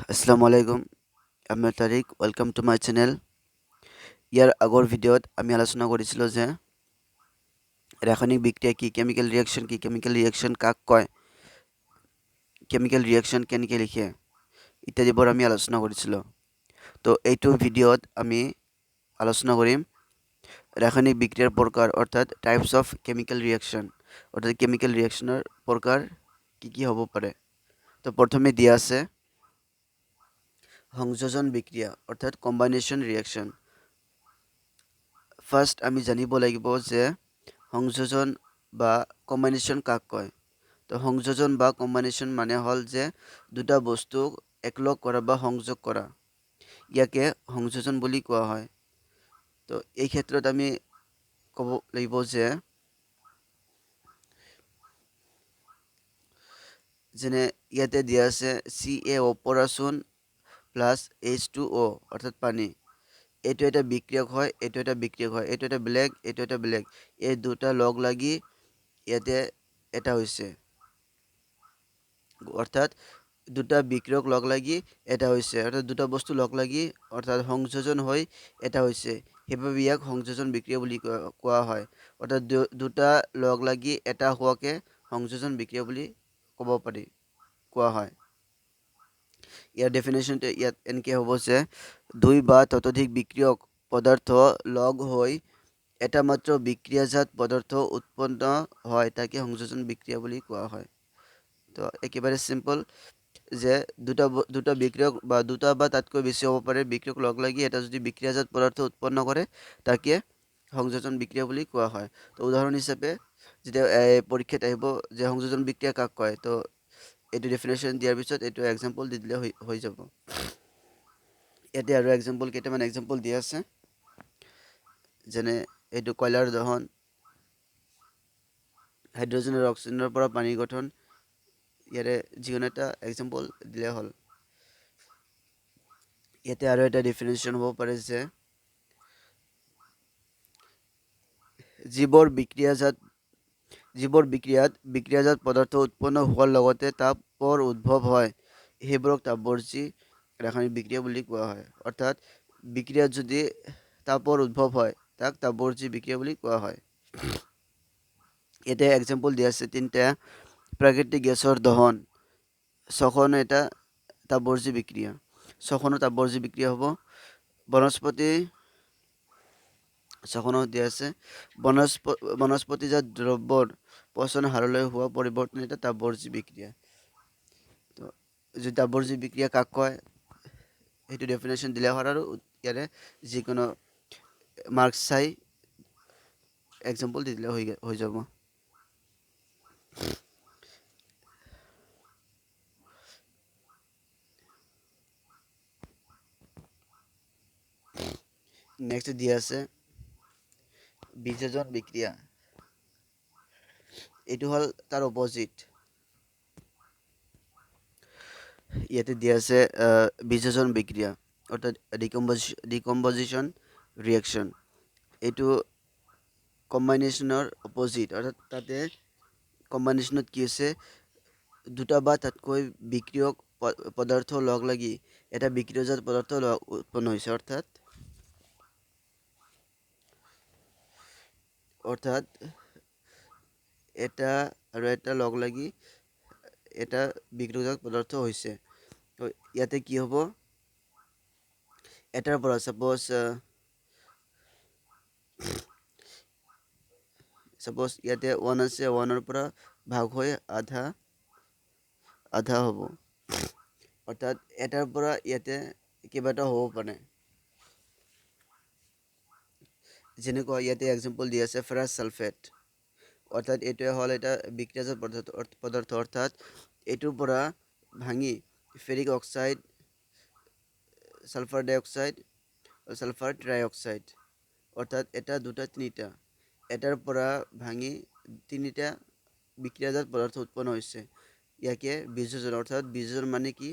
আসসালামু আলাইকুম, আমি Tariq. Welcome to my channel. ইয়াৰ আগৰ ভিডিঅ'ত আমি আলোচনা কৰিছিলোঁ যে ৰাসায়নিক বিক্ৰিয়া কি, কেমিকেল ৰিয়েকশ্যন কি, কেমিকেল ৰিয়েকশ্যন কাক কয়, কেমিকেল ৰিয়েকশ্যন কেনেকৈ লিখে ইত্যাদিবোৰ আমি আলোচনা কৰিছিলোঁ। তো এইটো ভিডিঅ'ত আমি আলোচনা কৰিম ৰাসায়নিক বিক্ৰিয়াৰ প্ৰকাৰ অৰ্থাৎ টাইপছ অফ কেমিকেল ৰিয়েকশ্যন, অৰ্থাৎ কেমিকেল ৰিয়েকশ্যনৰ প্ৰকাৰ কি কি হ'ব পাৰে। তো প্ৰথমে দিয়া আছে সংযোজন বিক্ৰিয়া অৰ্থাৎ কম্বাইনেশ্যন ৰিয়েকশ্যন। ফাৰ্ষ্ট আমি জানিব লাগিব যে সংযোজন বা কম্বাইনেশ্যন কাক কয়। তো সংযোজন বা কম্বাইনেশ্যন মানে হ'ল যে দুটা বস্তুক একলগ কৰা বা সংযোগ কৰা, ইয়াকে সংযোজন বুলি কোৱা হয়। তো এই ক্ষেত্ৰত আমি ক'ব লাগিব যে যেনে ইয়াতে দিয়া আছে CaO পৰাচুন প্লাছ H2O অৰ্থাৎ পানী। এইটো এটা বিক্ৰিয়ক হয়, এইটো এটা বিক্ৰিয়ক হয়, এইটো এটা বেলেগ, এইটো এটা বেলেগ। এই দুটা লগ লাগি ইয়াতে এটা হৈছে, অৰ্থাৎ দুটা বিক্ৰিয়ক লগ লাগি এটা হৈছে, অৰ্থাৎ দুটা বস্তু লগ লাগি অৰ্থাৎ সংযোজন হৈ এটা হৈছে। সেইবাবে ইয়াক সংযোজন বিক্ৰিয়া বুলি কোৱা হয়। অৰ্থাৎ দুটা লগ লাগি এটা হোৱাকে সংযোজন বিক্ৰিয়া বুলি ক'ব পাৰি, কোৱা হয়। ইয়াৰ ডেফিনেশ্যনটো ইয়াত এনেকৈ হ'ব যে দুই বা ততোধিক বিক্ৰিয়ক পদাৰ্থ লগ হৈ এটা মাত্ৰ বিক্ৰিয়াজাত পদাৰ্থ উৎপন্ন হয়, তাকে সংযোজন বিক্ৰিয়া বুলি কোৱা হয়। তো একেবাৰে চিম্পল যে দুটা বিক্ৰিয়ক বা দুটা বা তাতকৈ বেছি হ'ব পাৰে বিক্ৰিয়ক লগ লাগি এটা যদি বিক্ৰিয়াজাত পদাৰ্থ উৎপন্ন কৰে তাকে সংযোজন বিক্ৰিয়া বুলি কোৱা হয়। তো উদাহৰণ হিচাপে যেতিয়া পৰীক্ষাত আহিব যে সংযোজন বিক্ৰিয়া কাক কয়, তো এইটো ডেফিনেশ্যন দিয়াৰ পিছত এইটো এক্সাম্পল দি দিলে হৈ যাব। ইয়াতে আৰু কেইটামান এক্সাম্পল দিয়া আছে, যেনে এইটো কয়লাৰ দহন, হাইড্ৰজেন আৰু অক্সিজেনৰ পৰা পানীৰ গঠন। ইয়াৰে যিকোনো এটা এক্সাম্পল দিলে হ'ল। ইয়াতে আৰু এটা ডেফিনেশ্যন হ'ব পাৰে যে যিবোৰ বিক্ৰিয়াজাত পদাৰ্থ উৎপন্ন হোৱাৰ লগতে তাপৰ উদ্ভৱ হয়, সেইবোৰক তাপবৰ্জী ৰাসায়নিক বিক্ৰিয়া বুলি কোৱা হয়। অৰ্থাৎ বিক্ৰিয়াত যদি তাপৰ উদ্ভৱ হয় তাক তাপবৰ্জী বিক্ৰিয়া বুলি কোৱা হয়। এতিয়া এক্সাম্পল দিয়া আছে তিনিটা। প্ৰাকৃতিক গেছৰ দহন, শ্বসন এটা তাপবৰ্জী বিক্ৰিয়া, শ্বসনো তাপবৰ্জী বিক্ৰিয়া হ'ব। শ্বসনত দিয়া আছে বনস্পতিজাত দ্ৰব্যৰ পচন হাৰলৈ হোৱা পৰিৱৰ্তন এটা তাপবৰ্জী বিক্ৰিয়া। তো যদি তাপবৰ্জী বিক্ৰিয়া কাক কয় সেইটো ডেফিনেশ্যন দিলে হয়, আৰু ইয়াৰে যিকোনো মাৰ্কছ চাই এক্সাম্পল দি দিলে হৈ যাব। নেক্সট দিয়া আছে বিযোজন বিক্ৰিয়া। এইটো হ'ল তাৰ অপজিট। ইয়াতে দিয়া আছে বিযোজন বিক্ৰিয়া অৰ্থাৎ ডিকম্পজিশ্যন ৰিয়েকশ্যন। এইটো কম্বাইনেশ্যনৰ অপজিট, অৰ্থাৎ তাতে কম্বাইনেশ্যনত কি হৈছে দুটা বা তাতকৈ বিক্ৰিয়ক পদাৰ্থ লগ লাগি এটা বিক্ৰিয়জাত পদাৰ্থ উৎপন্ন হৈছে, অৰ্থাৎ এটা আৰু এটা লগ লাগি এটা বিক্ৰিয়জাত পদাৰ্থ হৈছে। তো ইয়াতে কি হ'ব, এটাৰ পৰা ছাপ'জ ইয়াতে 1 আছে, 1-ৰ পৰা ভাগ হৈ আধা হ'ব। অৰ্থাৎ এটাৰ পৰা ইয়াতে কেইবাটাও হ'ব পাৰে। যেনেকুৱা ইয়াতে এক্সাম্পল দি আছে ফেৰাছ ছালফেট, অৰ্থাৎ এইটোৱে হ'ল এটা বিক্ৰিয়াজাত পদাৰ্থ, অৰ্থাৎ এইটোৰ পৰা ভাঙি ফেৰিক অক্সাইড, ছালফাৰ ডাই অক্সাইড, ছালফাৰ ট্ৰাই অক্সাইড, অৰ্থাৎ এটা দুটা তিনিটা, এটাৰ পৰা ভাঙি তিনিটা বিক্ৰিয়াজাত পদাৰ্থ উৎপন্ন হৈছে। ইয়াকে বিযোজন, অৰ্থাৎ বিযোজন মানে কি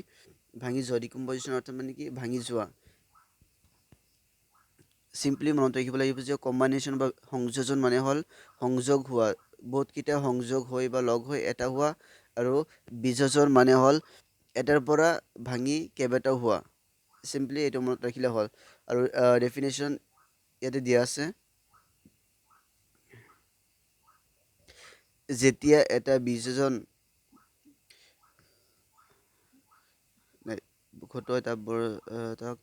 ভাঙি যোৱা, ডিকম্পজিশ্যন অৰ্থাৎ মানে কি ভাঙি যোৱা। চিম্পলি মনত ৰাখিব লাগিব যে কম্বাইনেশ্যন বা সংযোজন মানে হ'ল সংযোগ হোৱা, বহুতকেইটা সংযোগ হৈ বা লগ হৈ এটা হোৱা, আৰু বিযোজন মানে হ'ল এটাৰ পৰা ভাঙি কেইবাটাও হোৱা। চিম্পলি এইটো মনত ৰাখিলে হ'ল। আৰু ডেফিনেশ্যন ইয়াতে দিয়া আছে, যেতিয়া এটা বিযোজন ঘটোৱা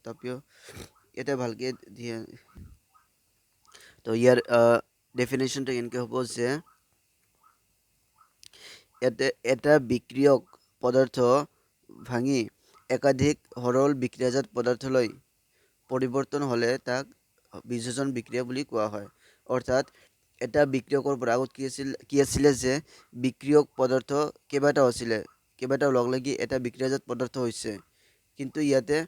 তাপিও এটা ভালকে দিয়ে। তো ইয়াৰ ডেফিনেশ্যনটো এনেকৈ হ'ব যে ইয়াতে এটা বিক্ৰিয়ক পদাৰ্থ ভাঙি একাধিক সৰল বিক্ৰিয়াজাত পদাৰ্থলৈ পৰিৱৰ্তন হ'লে তাক বিযোজন বিক্ৰিয়া বুলি কোৱা হয়। অৰ্থাৎ এটা বিক্ৰিয়কৰ পৰা আগত কি আছিলে যে বিক্ৰিয়ক পদাৰ্থ কেইবাটাও আছিলে, কেইবাটাও লগ লাগি এটা বিক্ৰিয়াজাত পদাৰ্থ হৈছে। কিন্তু ইয়াতে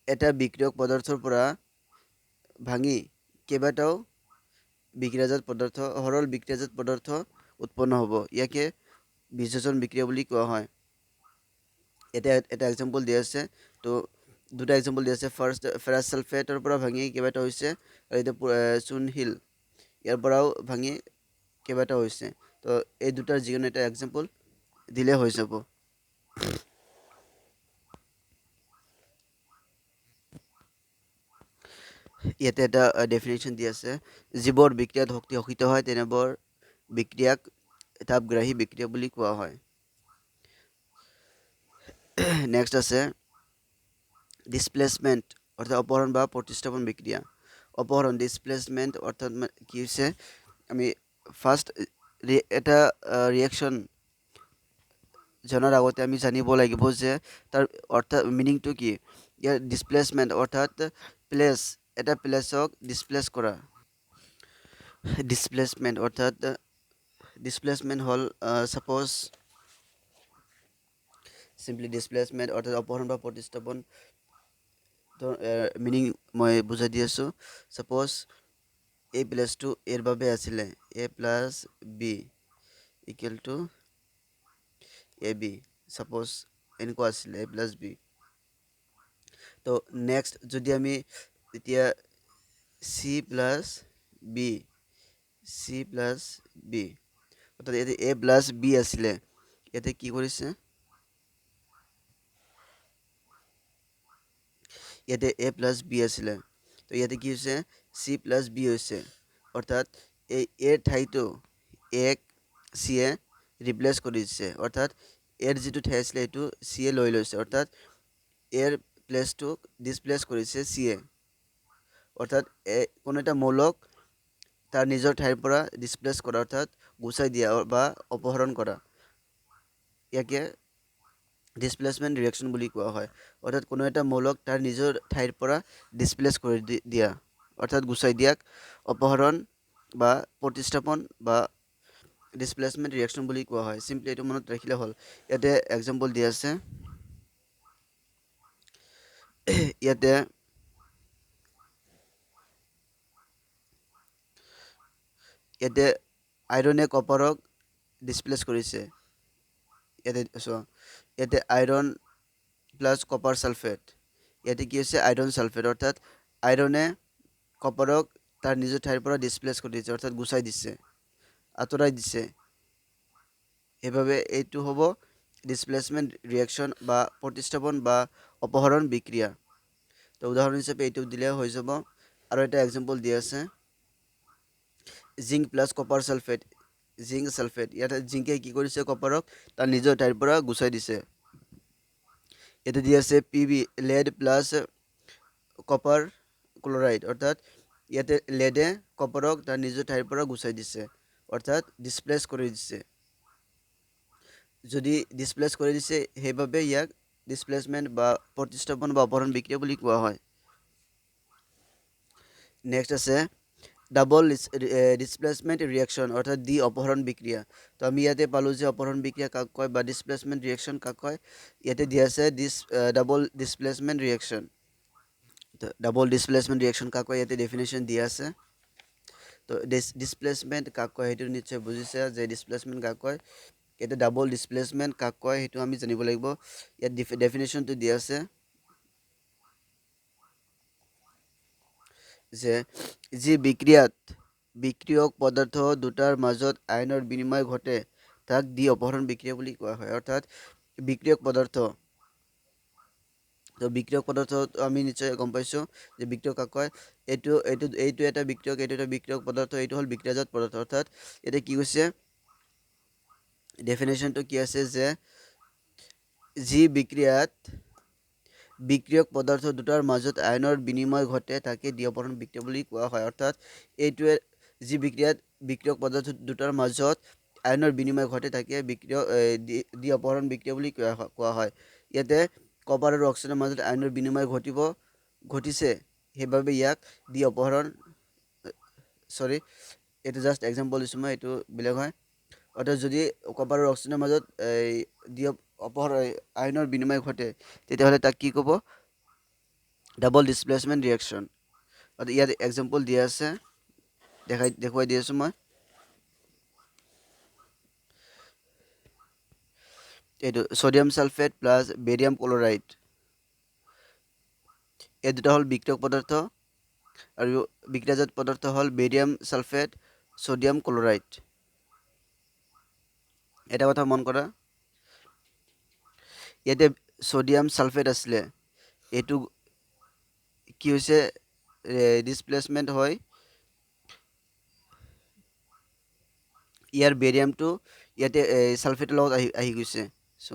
এটা বিক্ৰিয়ক পদাৰ্থৰ পৰা ভাঙি কেইবাটাও বিক্ৰিয়াজাত পদাৰ্থ, সৰল বিক্ৰিয়াজাত পদাৰ্থ উৎপন্ন হ'ব। ইয়াকে বিযোজন বিক্ৰিয়া বুলি কোৱা হয়। এটা এক্সাম্পল দিয়া আছে। তো দুটা এক্সাম্পল দিয়া আছে। ফাৰ্ষ্ট, ফেৰাছ ছালফেটৰ পৰা ভাঙি কেইবাটাও হৈছে, আৰু এতিয়া চূণশিল ইয়াৰ পৰাও ভাঙি কেইবাটাও হৈছে। তো এই দুটাৰ যিকোনো এটা এক্সাম্পল দিলে হৈ যাব। ইয়াতে এটা ডেফিনেশ্যন দি আছে, যিবোৰ বিক্ৰিয়াত শক্তি শোষিত হয় তেনেবোৰ বিক্ৰিয়াক তাপগ্ৰাহী বিক্ৰিয়া বুলি কোৱা হয়। নেক্সট আছে ডিছপ্লেচমেণ্ট অৰ্থাৎ অপহৰণ বা প্ৰতিস্থাপন বিক্ৰিয়া। অপহৰণ ডিছপ্লেচমেণ্ট অৰ্থাৎ কি হৈছে, আমি ফাৰ্ষ্ট এটা ৰিয়েকশ্যন জনাৰ আগতে আমি জানিব লাগিব যে তাৰ অৰ্থাৎ মিনিংটো কি। ইয়াৰ ডিছপ্লেচমেণ্ট অৰ্থাৎ প্লেচ, এটা প্লেচক ডিছপ্লেচ কৰা। ডিছপ্লেচমেণ্ট অৰ্থাৎ ডিছপ্লেচমেণ্ট হ'ল ছাপ'জ চিম্পলি ডিছপ্লেচমেণ্ট অৰ্থাৎ অপহৰণ বা প্ৰতিস্থাপন মিনিং মই বুজাই দি আছোঁ। ছাপ'জ এই প্লেচটো এৰ বাবে আছিলে, A plus B equal to A B, suppose এনেকুৱা আছিলে এ প্লাছ বি। তো নেক্সট যদি আমি এতিয়া C plus B, C plus B অৰ্থাৎ ইয়াতে এ প্লাছ বি আছিলে, ইয়াতে কি কৰিছে, ইয়াতে এ প্লাছ বি আছিলে, তো ইয়াতে কি হৈছে চি প্লাছ বি হৈছে। অৰ্থাৎ এই এৰ ঠাইটো এক চিয়ে ৰিপ্লেচ কৰি দিছে। অৰ্থাৎ এৰ যিটো ঠাই আছিলে সেইটো চিয়ে লৈ লৈছে। অৰ্থাৎ এৰ প্লেচটোক ডিছপ্লেচ কৰিছে চিয়ে। অৰ্থাৎ কোনো এটা মৌলক তাৰ নিজৰ ঠাইৰ পৰা ডিছপ্লেচ কৰা, অৰ্থাৎ গুচাই দিয়া বা অপহৰণ কৰা, ইয়াকে ডিছপ্লেচমেণ্ট ৰিয়েকশ্যন বুলি কোৱা হয়। অৰ্থাৎ কোনো এটা মৌলক তাৰ নিজৰ ঠাইৰ পৰা ডিছপ্লেচ কৰি দিয়া, অৰ্থাৎ গুচাই দিয়াক অপহৰণ বা প্ৰতিস্থাপন বা ডিছপ্লেচমেণ্ট ৰিয়েকশ্যন বুলি কোৱা হয়। চিম্পলি এইটো মনত ৰাখিলে হ'ল। ইয়াতে এক্সাম্পল দিয়া আছে, ইয়াতে আইৰণে কপাৰক ডিছপ্লেচ কৰিছে। ইয়াতে আইৰণ প্লাছ কপাৰ ছালফেট, ইয়াতে কি হৈছে আইৰণ ছালফেট। অৰ্থাৎ আইৰণে কপাৰক তাৰ নিজৰ ঠাইৰ পৰা ডিছপ্লেচ কৰি দিছে, অৰ্থাৎ গুচাই দিছে, আঁতৰাই দিছে। সেইবাবে এইটো হ'ব ডিছপ্লেচমেণ্ট ৰিয়েকশ্যন বা প্ৰতিস্থাপন বা অপহৰণ বিক্ৰিয়া। তো উদাহৰণ হিচাপে এইটো দিলে হৈ যাব। আৰু এটা এক্সাম্পল দিয়া আছে, zinc plus copper sulphate, zinc sulphate. ইয়াতে জিংকে কি কৰিছে, কপাৰক তাৰ নিজৰ ঠাইৰ পৰা গুচাই দিছে। ইয়াতে দিয়া আছে P B, lead plus copper chloride. অৰ্থাৎ ইয়াতে লেডে কপাৰক তাৰ নিজৰ ঠাইৰ পৰা গুচাই দিছে, অৰ্থাৎ ডিছপ্লেচ কৰি দিছে। যদি ডিছপ্লেচ কৰি দিছে সেইবাবে ইয়াক ডিছপ্লেচমেণ্ট বা প্ৰতিস্থাপন বা অপহৰণ বিক্ৰিয়া বুলি কোৱা হয়। নেক্সট আছে ডাবল ডিছপ্লেচমেণ্ট ৰিয়েকশ্যন অৰ্থাৎ দ্বি অপহৰণ বিক্ৰিয়া। তো আমি ইয়াতে পালোঁ যে অপহৰণ বিক্ৰিয়া কাক কয় বা ডিছপ্লেচমেণ্ট ৰিয়েকশ্যন কাক কয়। ইয়াতে দিয়া আছে double displacement reaction. Double displacement reaction কাক কয়, ইয়াতে ডেফিনেশ্যন দিয়া আছে। তো ডিছপ্লেচমেণ্ট কাক কয় সেইটো নিশ্চয় বুজিছে যে ডিছপ্লেচমেণ্ট কাক কয়। ইয়াতে ডাবল ডিছপ্লেচমেণ্ট কাক কয় সেইটো আমি জানিব লাগিব। ইয়াত ডেফিনেশ্যনটো দিয়া আছে যে যি বিক্ৰিয়াত বিক্ৰিয়ক পদাৰ্থ দুটাৰ মাজত আয়নৰ বিনিময় ঘটে তাক দ্বি অপহৰণ বিক্ৰিয়া বুলি কোৱা হয়। অৰ্থাৎ বিক্ৰিয়ক পদাৰ্থ, তো বিক্ৰিয়ক পদাৰ্থ আমি নিশ্চয় গম পাইছোঁ যে বিক্ৰিয়ক কাক কয়। এইটো এটা বিক্ৰিয়ক, এইটো এটা বিক্ৰিয়ক পদাৰ্থ, এইটো হ'ল বিক্ৰিয়াজাত পদাৰ্থ। অৰ্থাৎ এতিয়া কি কৈছে, ডেফিনেশ্যনটো কি আছে যে যি বিক্ৰিয়াত বিক্ৰিয়ক পদাৰ্থ দুটাৰ মাজত আয়নৰ বিনিময় ঘটে তাকে দ্বি অপহৰণ বিক্ৰিয়া বুলি কোৱা হয়। অৰ্থাৎ এইটোৱে যি বিক্ৰিয়াত বিক্ৰিয়ক পদাৰ্থ দুটাৰ মাজত আয়নৰ বিনিময় ঘটে তাকে দ্বি অপহৰণ বিক্ৰিয়া বুলি কোৱা হয়। ইয়াতে কপাৰ আৰু অক্সিজেনৰ মাজত আয়নৰ বিনিময় ঘটিছে, সেইবাবে ইয়াক দ্বি অপহৰণ, এইটো জাষ্ট এক্সাম্পল দিছোঁ মই, এইটো বেলেগ হয়। অৰ্থাৎ যদি কপাৰ আৰু অক্সিজেনৰ মাজত আয়নৰ বিনিময় ঘটে তেতিয়াহ'লে তাক কি ক'ব, ডাবল ডিছপ্লেচমেণ্ট ৰিয়েকশ্যন। ইয়াত এক্সাম্পল দিয়া আছে, দেখুৱাই দি আছোঁ মই। এইটো sodium sulphate plus barium chloride, এই দুটা হ'ল বিক্ৰিয়ক পদাৰ্থ, আৰু বিক্ৰিয়াজাত পদাৰ্থ হ'ল বেৰিয়াম ছালফেট, ছ'ডিয়াম ক্লৰাইড। এটা কথা মন কৰা, ইয়াতে ছ'ডিয়াম ছালফেট আছিলে, এইটো কি হৈছে, ডিছপ্লেচমেণ্ট হয়, ইয়াৰ বেৰিয়ামটো ইয়াতে ছালফেটৰ লগত আহি গৈছে। চ'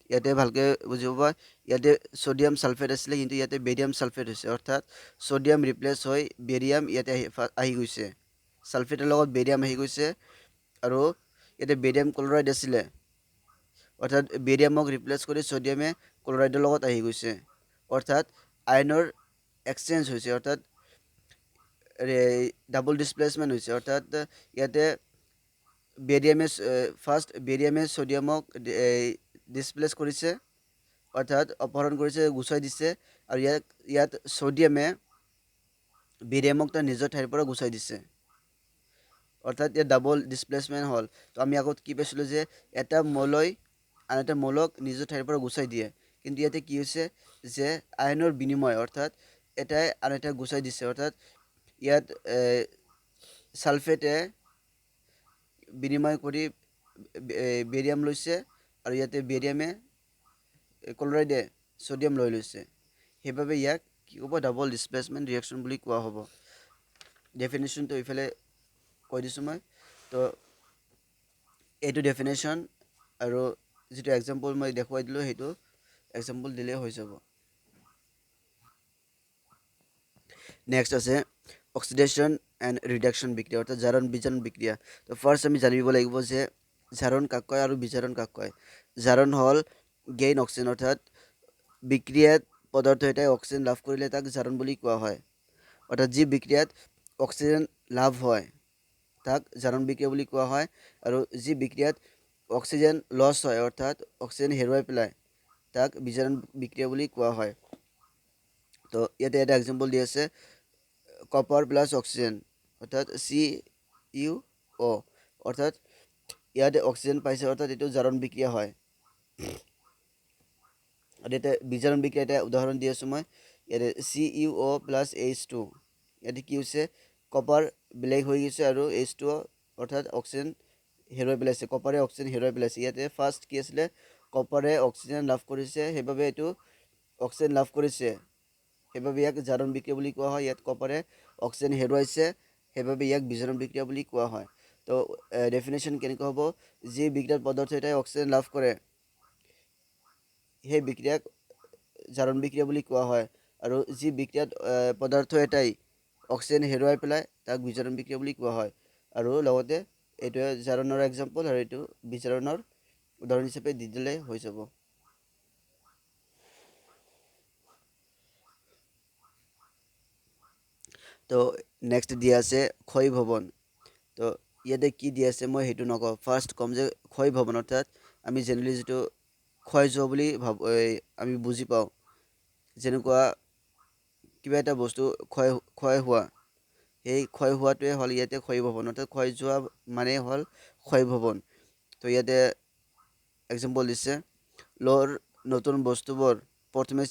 ইয়াতে ভালকৈ বুজিব পাৰা, ইয়াতে ছ'ডিয়াম ছালফেট আছিলে কিন্তু ইয়াতে বেৰিয়াম ছালফেট হৈছে। অৰ্থাৎ ছ'ডিয়াম ৰিপ্লেচ হৈ বেৰিয়াম ইয়াতে আহি গৈছে, ছালফেটৰ লগত বেৰিয়াম আহি গৈছে, আৰু ইয়াতে বেৰিয়াম ক্লৰাইড আছিলে, অৰ্থাৎ বেৰিয়ামক ৰিপ্লেচ কৰি ছ'ডিয়ামে ক্লৰাইডৰ লগত আহি গৈছে। অৰ্থাৎ আয়নৰ এক্সচেঞ্জ হৈছে, অৰ্থাৎ ডাবল ডিছপ্লেচমেণ্ট হৈছে। অৰ্থাৎ ইয়াতে বেৰিয়ামে ছ'ডিয়ামক ডিছপ্লেচ কৰিছে, অৰ্থাৎ অপহৰণ কৰিছে, গুচাই দিছে, আৰু ইয়াত ছ'ডিয়ামে বেৰিয়ামক তাৰ নিজৰ ঠাইৰ পৰা গুচাই দিছে। অৰ্থাৎ ইয়াত ডাবল ডিছপ্লেচমেণ্ট হ'ল। তো আমি আগত কি পাইছিলোঁ যে এটা মৌলই আন এটা মৌলক নিজৰ ঠাইৰ পৰা গুচাই দিয়ে, কিন্তু ইয়াতে কি হৈছে যে আয়নৰ বিনিময়, অৰ্থাৎ এটাই আন এটাক গুচাই দিছে। অৰ্থাৎ ইয়াত ছালফেটে বিনিময় কৰি বেৰিয়াম লৈছে, আৰু ইয়াতে বেৰিয়ামে ক্লৰাইডে ছ'ডিয়াম লৈ লৈছে, সেইবাবে ইয়াক কি ক'ব, ডাবল ডিছপ্লেচমেণ্ট ৰিয়েকশ্যন বুলি কোৱা হ'ব। ডেফিনেশ্যনটো এইফালে কৈ দিছোঁ মই। তো এইটো ডেফিনেশ্যন, আৰু যিটো এক্সাম্পল মই দেখুৱাই দিলোঁ সেইটো এক্সাম্পল দিলেই হৈ যাব। নেক্সট আছে অক্সিডেশ্যন এণ্ড ৰিডাকশ্যন বিক্ৰিয়া, অৰ্থাৎ জাৰণ বিজাৰণ বিক্ৰিয়া। তো ফাৰ্ষ্ট আমি জানিব লাগিব যে জাৰণ কাক কয় আৰু বিজাৰণ কাক কয়। জাৰণ হ'ল গেইন অক্সিজেন, অৰ্থাৎ বিক্ৰিয়াত পদাৰ্থ এটাই অক্সিজেন লাভ কৰিলে তাক জাৰণ বুলি কোৱা হয়। অৰ্থাৎ যি বিক্ৰিয়াত অক্সিজেন লাভ হয় তাক জাৰণ বিক্ৰিয়া বুলি কোৱা হয়, আৰু যি বিক্ৰিয়াত অক্সিজেন লছ হয়, অৰ্থাৎ অক্সিজেন হেৰুৱাই পেলাই, তাক বিজাৰণ বিক্ৰিয়া বুলি কোৱা হয়। তো ইয়াতে এটা এক্সাম্পল দি আছে, কপাৰ প্লাছ অক্সিজেন, অৰ্থাৎ CuO, অৰ্থাৎ ইয়াতে অক্সিজেন পাইছে, অৰ্থাৎ এইটো জাৰণ বিক্ৰিয়া হয়। আৰু ইয়াতে বিজাৰণ বিক্ৰিয়া এটা উদাহৰণ দি আছোঁ মই। ইয়াতে CuO প্লাছ H2, ইয়াতে কি হৈছে, কপাৰ ব্লেক হৈ গৈছে, আৰু H2O অৰ্থাৎ অক্সিজেন হেৰুৱাই পেলাইছে, কপাৰে অক্সিজেন হেৰুৱাই পেলাইছে। ইয়াতে ফাৰ্ষ্ট কি আছিলে, কপাৰে অক্সিজেন লাভ কৰিছে, সেইবাবে এইটো অক্সিজেন লাভ কৰিছে, সেইবাবে ইয়াক জাৰণ বিক্ৰিয়া বুলি কোৱা হয়। ইয়াত কপাৰে অক্সিজেন হেৰুৱাইছে, সেইবাবে ইয়াক বিজাৰণ বিক্ৰিয়া বুলি কোৱা হয়। তো ডেফিনেশ্যন কেনেকুৱা হ'ব, যি বিক্ৰিয়াত পদাৰ্থ এটাই অক্সিজেন লাভ কৰে সেই বিক্ৰিয়াক জাৰণ বিক্ৰিয়া বুলি কোৱা হয়, আৰু যি বিক্ৰিয়াত পদাৰ্থ এটাই অক্সিজেন হেৰুৱাই পেলাই তাক বিজাৰণ বিক্ৰিয়া বুলি কোৱা হয়। আৰু লগতে এইটোৱে জাৰণৰ এক্সাম্পল, আৰু এইটো বিজাৰণৰ উদাহৰণ হিচাপে দি দিলে হৈ যাব। তো নেক্সট দিয়া আছে ক্ষয় ভৱন। তো ইয়াতে কি দিয়া আছে মই সেইটো নকওঁ, ফাৰ্ষ্ট ক'ম যে ক্ষয় ভৱন, অৰ্থাৎ আমি জেনেৰেলি যিটো ক্ষয় যোৱা বুলি আমি বুজি পাওঁ, যেনেকুৱা কিবা এটা বস্তু ক্ষয় হোৱা, সেই ক্ষয় হোৱাটোৱে হ'ল ইয়াতে ক্ষয় ভৱন, অৰ্থাৎ ক্ষয় যোৱা মানে হ'ল ক্ষয় ভৱন। তো ইয়াতে এক্সাম্পল দিছে, লোহাৰ নতুন বস্তুবোৰ প্ৰথমে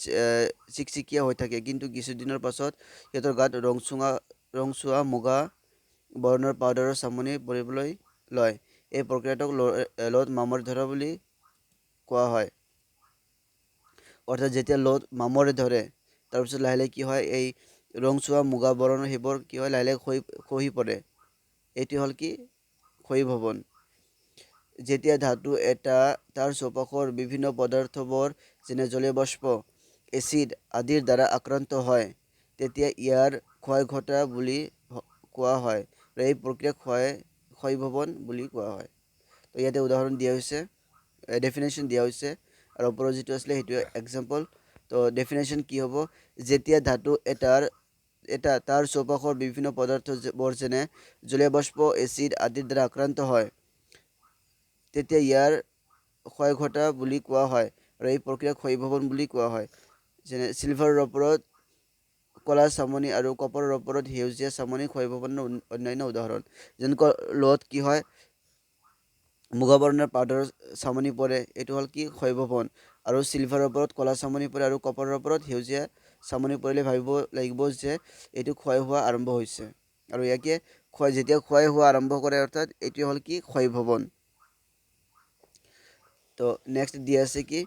চিকচিকীয়া হৈ থাকে, কিন্তু কিছুদিনৰ পাছত সিহঁতৰ গাত ৰংচোৱা মুগা বৰণৰ পাউডাৰৰ চামনি পৰিবলৈ লয়। এই প্ৰক্ৰিয়াটোক লোত মামৰে ধৰা বুলি কোৱা হয়। অৰ্থাৎ যেতিয়া লোত মামৰে ধৰে তাৰপিছত লাহে লাহে কি হয়, এই ৰংচোৱা মুগা বৰণৰ সেইবোৰ কি হয় লাহে লাহে খহি পৰে। এইটো হ'ল কি ক্ষয়ীভৱন। যেতিয়া ধাতু এটা তাৰ চৌপাশৰ বিভিন্ন পদাৰ্থবোৰ যেনে জলীয় বাষ্প, এচিড আদিৰ দ্বাৰা আক্ৰান্ত হয় তেতিয়া ইয়াৰ ক্ষয় ঘটা বুলি কোৱা হয়। আৰু এই প্ৰক্ৰিয়াক ক্ষয়ীভৱন বুলি কোৱা হয়। তো ইয়াতে উদাহৰণ দিয়া হৈছে, ডেফিনেশ্যন দিয়া হৈছে, আৰু ওপৰত যিটো আছিলে সেইটোৱে এক্সাম্পল। তো ডেফিনেশ্যন কি হ'ব, যেতিয়া ধাতু এটা তাৰ চৌপাশৰ বিভিন্ন পদাৰ্থবোৰ যেনে জলীয় বাষ্প, এচিড আদিৰ দ্বাৰা আক্ৰান্ত হয় তেতিয়া ইয়াৰ ক্ষয় ঘটা বুলি কোৱা হয়, আৰু এই প্ৰক্ৰিয়াক ক্ষয়ীভৱন বুলি কোৱা হয়। যেনে চিলভাৰৰ ওপৰত কলা চামনি আৰু কপাৰৰ ওপৰত সেউজীয়া চামনি ক্ষয়ীভৱনৰ অন্যান্য উদাহৰণ। যেনেকৈ লোত কি হয়, মুগা বৰণৰ পাউডাৰৰ চামনি পৰে, এইটো হ'ল কি ক্ষয়ীভৱন। আৰু চিলভাৰৰ ওপৰত কলা চামনি পৰে আৰু কপাৰৰ ওপৰত সেউজীয়া চামনি পৰিলে ভাবিব লাগিব যে এইটো ক্ষয় হোৱা আৰম্ভ হৈছে। আৰু ইয়াকে যেতিয়া ক্ষয় হোৱা আৰম্ভ কৰে অৰ্থাৎ এইটো হ'ল কি ক্ষয়ীভৱন। তো নেক্সট দিয়া আছে কি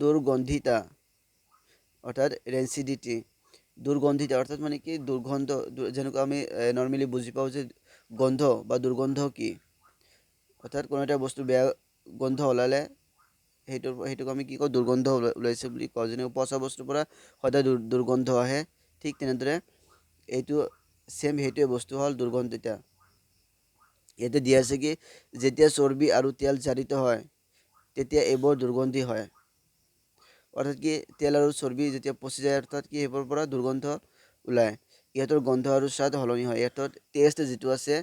দুৰ্গন্ধিতা অৰ্থাৎ ৰেঞ্চিডিটি। দুৰ্গন্ধিতা অৰ্থাৎ মানে কি দুৰ্গন্ধ, যেনেকৈ আমি নৰ্মেলি বুজি পাওঁ যে গন্ধ বা দুৰ্গন্ধ কি, অৰ্থাৎ কোনো এটা বস্তু বেয়া গোন্ধ ওলালে সেইটোক আমি কি কওঁ, দুৰ্গন্ধ ওলাইছে বুলি কওঁ। যেনেকৈ পচা বস্তুৰ পৰা সদায় দুৰ্গন্ধ আহে, ঠিক তেনেদৰে এইটো সেইটোৱে বস্তু হ'ল দুৰ্গন্ধিতা। ইয়াতে দিয়া আছে কি যেতিয়া চৰ্বি আৰু তেল জাৰিত হয় তেতিয়া এইবোৰ দুৰ্গন্ধি হয়। অৰ্থাৎ কি তেল আৰু চৰ্বি যেতিয়া পচি যায় অৰ্থাৎ কি সেইবোৰৰ পৰা দুৰ্গন্ধ ওলায়। ইহঁতৰ গন্ধ আৰু স্বাদ সলনি হয়, ইহঁতৰ টেষ্ট যিটো আছে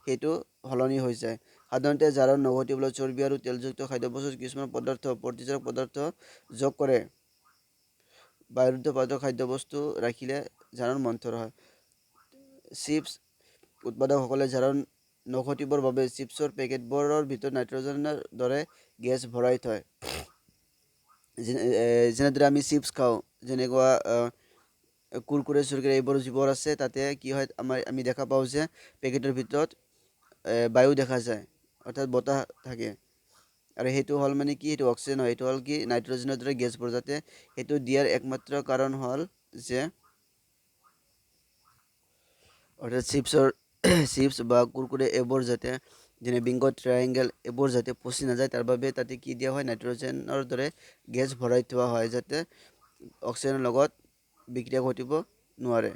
সেইটো সলনি হৈ যায়। সাধাৰণতে জাৰণ নঘটিবলৈ চৰ্বি আৰু তেলযুক্ত খাদ্যবস্তুত কিছুমান প্ৰতিজাৰক পদাৰ্থ যোগ কৰে। বায়ুৰুদ্ধ পদাৰ্থ খাদ্যবস্তু ৰাখিলে জাৰণ মন্থৰ হয়। চিপছ উৎপাদকসকলে জাৰণ নঘটিবৰ বাবে চিপছৰ পেকেটবোৰৰ ভিতৰত নাইট্ৰজেনৰ দৰে গেছ ভৰাই থয়। যেনেদৰে আমি চিপছ খাওঁ, যেনেকুৱা কুৰকুৰে চুৰকুৰে এইবোৰ যিবোৰ আছে তাতে কি হয় আমি দেখা পাওঁ যে পেকেটৰ ভিতৰত বায়ু দেখা যায়, অৰ্থাৎ বতাহ থাকে। আৰু সেইটো হ'ল মানে কি, সেইটো অক্সিজেন হয়, সেইটো হ'ল কি নাইট্ৰজেনৰ দৰে গেছবোৰ। যাতে সেইটো দিয়াৰ একমাত্ৰ কাৰণ হ'ল যে অৰ্থাৎ চিপছ বা কুৰকুৰে এইবোৰ যাতে যেনে বিংগ ট্ৰায়েংগল এইবোৰ যাতে পচি নাযায় তাৰ বাবে তাতে কি দিয়া হয়, নাইট্ৰজেনৰ দৰে গেছ ভৰাই থোৱা হয় যাতে অক্সিজেনৰ লগত বিক্ৰিয়া ঘটিব নোৱাৰে।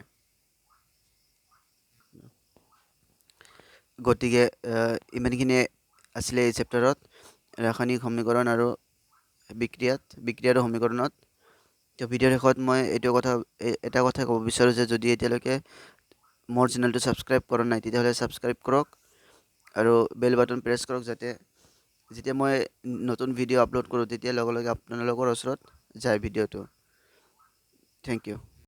গতিকে ইমানখিনিয়ে আছিলে এই চেপ্টাৰত ৰাসায়নিক সমীকৰণ আৰু বিক্ৰিয়া আৰু সমীকৰণত। তো ভিডিঅ'ৰ শেষত মই এটা কথা ক'ব বিচাৰোঁ যে যদি এতিয়ালৈকে মোৰ চেনেলটো ছাবস্ক্ৰাইব কৰা নাই তেতিয়াহ'লে ছাবস্ক্ৰাইব কৰক আৰু বেল বাটন প্ৰেছ কৰক, যাতে যেতিয়া মই নতুন ভিডিঅ' আপলোড কৰোঁ তেতিয়া লগে লগে আপোনালোকৰ ওচৰত যায় ভিডিঅ'টো। Thank U.